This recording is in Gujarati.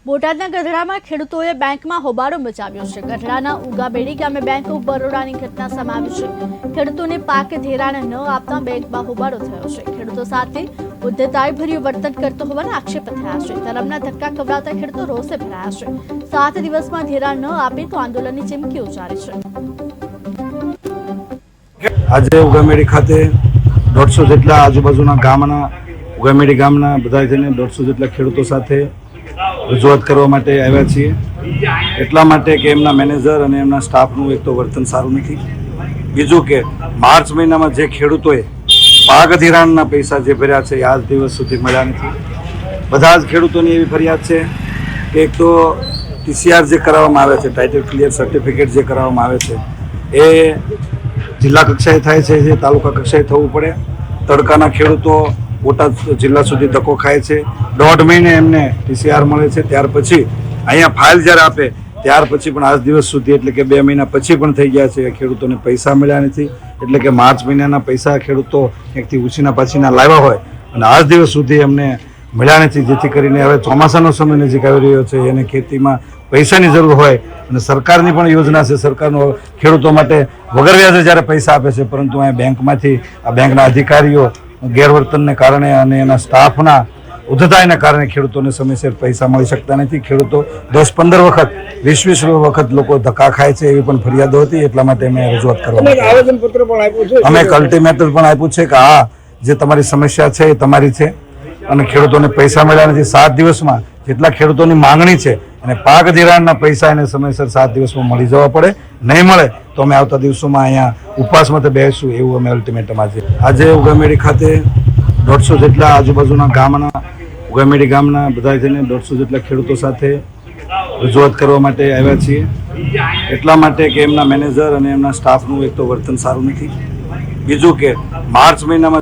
બોટાદના ગઢડામાં ખેડૂતોએ બેંકમાં હોબાળો મચાવ્યો છે। ગઢડાના ઉગાબેડી ગામે બેંક ઓફ બરોડાની ઘટના સામે આવી છે। ખેડૂતોને પાક ધિરાણ ન આપતા બેંકમાં હોબાળો થયો છે। ખેડૂતો સાથે ઉદ્ધતાઈભર્યું વર્તન કરતો હોવાના આક્ષેપ થયા છે। ધરમના ધક્કા ખવડાવતા ખેડૂતો રોષે ભરાયા છે। 7 દિવસમાં ધિરાણ ન આપે તો આંદોલનની ચીમકી ઉચ્ચારી છે। આજે ઉગામેડી ખાતે 150 જેટલા આજુબાજુના ગામના ઉગામેડી ગામના બધા જઈને 150 જેટલા ખેડૂતો સાથે રજૂઆત કરવા માટે આવ્યા છીએ। એટલા માટે કે એમના મેનેજર અને એમના સ્ટાફનું એક તો વર્તન સારું નથી, બીજું કે માર્ચ મહિનામાં જે ખેડૂતોએ પાક ધિરાણના પૈસા જે ભર્યા છે એ આજ દિવસ સુધી મળ્યા નથી। બધા જ ખેડૂતોની એવી ફરિયાદ છે કે એક તો TCR જે કરાવવામાં આવે છે, ટાઇટલ ક્લિયર સર્ટિફિકેટ જે કરાવવામાં આવે છે એ જિલ્લા કક્ષાએ થાય છે, જે તાલુકા કક્ષાએ થવું પડે। તડકાના ખેડૂતો બોટાદ જિલ્લા સુધી ધક્કો ખાય છે। 1.5 મહિને એમને TCR મળે છે, ત્યાર પછી અહીંયા ફાઇલ જ્યારે આપે ત્યાર પછી પણ આજ દિવસ સુધી એટલે કે 2 મહિના પછી પણ થઈ ગયા છે, ખેડૂતોને પૈસા મળ્યા નથી। એટલે કે માર્ચ મહિનાના પૈસા ખેડૂતો ક્યાંકથી ઉછીના પાછીના લાવ્યા હોય અને આજ દિવસ સુધી એમને મળ્યા નથી, જેથી કરીને હવે ચોમાસાનો સમય નજીક આવી રહ્યો છે, એને ખેતીમાં પૈસાની જરૂર હોય અને સરકારની પણ યોજના છે, સરકારનો ખેડૂતો માટે વગર વ્યાજે જ્યારે પૈસા આપે છે, પરંતુ અહીંયા બેંકમાંથી આ બેંકના અધિકારીઓ ગેરવર્તનને કારણે અને એના સ્ટાફના ઉદ્ધતાઈના કારણે ખેડૂતોને સમયસર પૈસા મળી શકતા નથી। ખેડૂતો 10-15 વખત 20-20 વખત લોકો ધક્કા ખાય છે એવી પણ ફરિયાદો હતી। એટલા માટે અમે રજૂઆત કરવા આવેદનપત્ર પણ આપ્યું છે, અમે એક અલ્ટિમેટમ પણ આપ્યું છે કે આ જે તમારી સમસ્યા છે એ તમારી છે અને ખેડૂતોને પૈસા મળ્યા નથી। 7 દિવસમાં જેટલા ખેડૂતોની માંગણી છે અને પાક ધિરાણના પૈસા એને સમયસર 7 દિવસમાં મળી જવા પડે, નહીં મળે તો અમે આવતા દિવસોમાં અહીંયા ઉપવાસમાં બેસીશું એવું અમે અલ્ટિમેટમ આજે ઉગામેડી ખાતે 150 જેટલા આજુબાજુના ગામના ઉગામેડી ગામના બધા જઈને 150 જેટલા ખેડૂતો સાથે રજૂઆત કરવા માટે આવ્યા છીએ। એટલા માટે કે એમના મેનેજર અને એમના સ્ટાફનું એક તો વર્તન સારું નથી, બીજું કે માર્ચ મહિનામાં